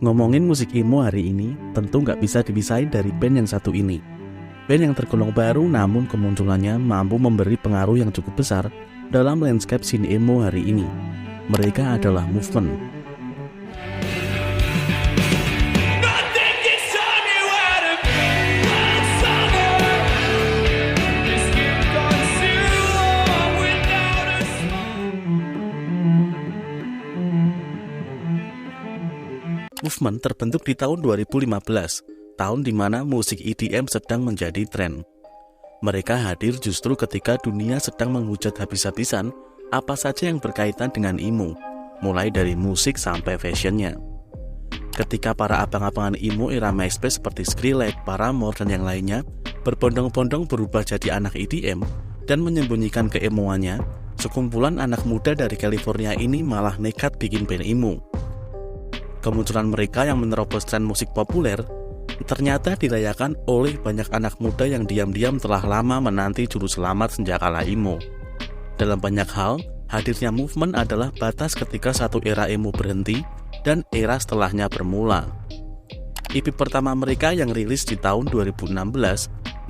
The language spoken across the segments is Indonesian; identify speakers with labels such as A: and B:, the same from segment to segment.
A: Ngomongin musik emo hari ini, tentu nggak bisa dipisahin dari band yang satu ini. Band yang tergolong baru namun kemunculannya mampu memberi pengaruh yang cukup besar dalam landscape scene emo hari ini. Mereka adalah Movement. Movement terbentuk di tahun 2015, tahun di mana musik EDM sedang menjadi tren. Mereka hadir justru ketika dunia sedang menghujat habis-habisan apa saja yang berkaitan dengan emo, mulai dari musik sampai fashionnya. Ketika para abang-abangan emo era MySpace seperti Skrillex, Paramore, dan yang lainnya berbondong-bondong berubah jadi anak EDM dan menyembunyikan keemoannya, sekumpulan anak muda dari California ini malah nekat bikin band emo. Kemunculan mereka yang menerobos tren musik populer ternyata dirayakan oleh banyak anak muda yang diam-diam telah lama menanti juru selamat senjakala emo. Dalam banyak hal, hadirnya Movement adalah batas ketika satu era emo berhenti dan era setelahnya bermula. EP pertama mereka yang rilis di tahun 2016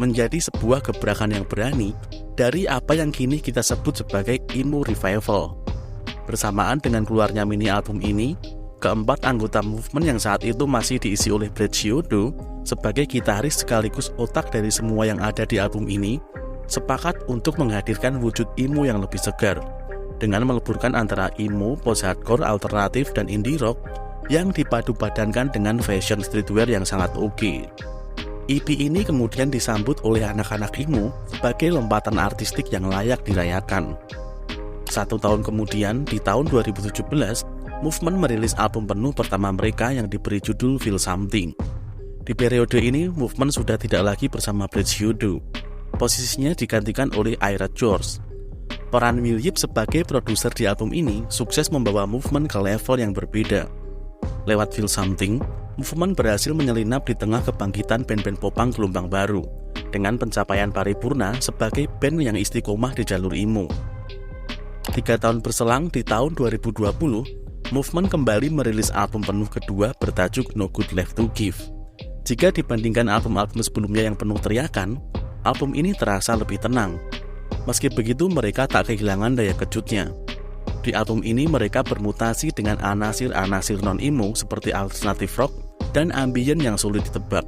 A: menjadi sebuah gebrakan yang berani dari apa yang kini kita sebut sebagai emo revival. Bersamaan dengan keluarnya mini album ini, keempat anggota Movement yang saat itu masih diisi oleh Brad Chiodo sebagai gitaris sekaligus otak dari semua yang ada di album ini sepakat untuk menghadirkan wujud emo yang lebih segar dengan meleburkan antara emo, post-hardcore, alternatif, dan indie rock yang dipadu-padankan dengan fashion streetwear yang sangat oke. EP ini kemudian disambut oleh anak-anak emo sebagai lompatan artistik yang layak dirayakan. 1 tahun kemudian, di tahun 2017, Movement merilis album penuh pertama mereka yang diberi judul Feel Something. Di periode ini, Movement sudah tidak lagi bersama Brad Chiodo. Posisinya digantikan oleh Ira George. Peran Will Yip sebagai produser di album ini sukses membawa Movement ke level yang berbeda. Lewat Feel Something, Movement berhasil menyelinap di tengah kebangkitan band-band popang gelombang baru, dengan pencapaian paripurna sebagai band yang istiqomah di jalur emo. 3 tahun berselang, di tahun 2020, Movement kembali merilis album penuh kedua bertajuk No Good Left to Give. Jika dibandingkan album-album sebelumnya yang penuh teriakan, album ini terasa lebih tenang. Meski begitu, mereka tak kehilangan daya kejutnya. Di album ini mereka bermutasi dengan anasir-anasir non-emo seperti alternative rock dan ambient yang sulit ditebak.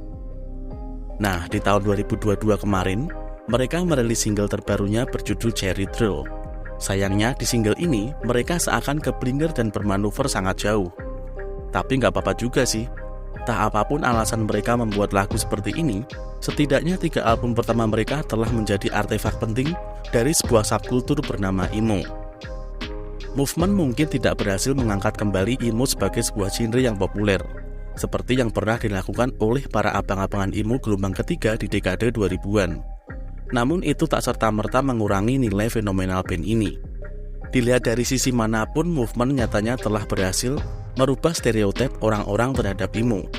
A: Nah, di tahun 2022 kemarin, mereka merilis single terbarunya berjudul Cherry Drill. Sayangnya di single ini mereka seakan keblinger dan bermanuver sangat jauh. Tapi nggak apa-apa juga sih. Tak apapun alasan mereka membuat lagu seperti ini, setidaknya 3 album pertama mereka telah menjadi artefak penting dari sebuah subkultur bernama emo. Movement mungkin tidak berhasil mengangkat kembali emo sebagai sebuah genre yang populer, seperti yang pernah dilakukan oleh para abang-abangan emo gelombang ketiga di dekade 2000-an. Namun itu tak serta-merta mengurangi nilai fenomenal band ini. Dilihat dari sisi manapun, Movement nyatanya telah berhasil merubah stereotip orang-orang terhadap emo.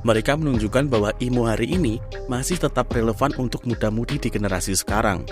A: Mereka menunjukkan bahwa emo hari ini masih tetap relevan untuk muda-mudi di generasi sekarang.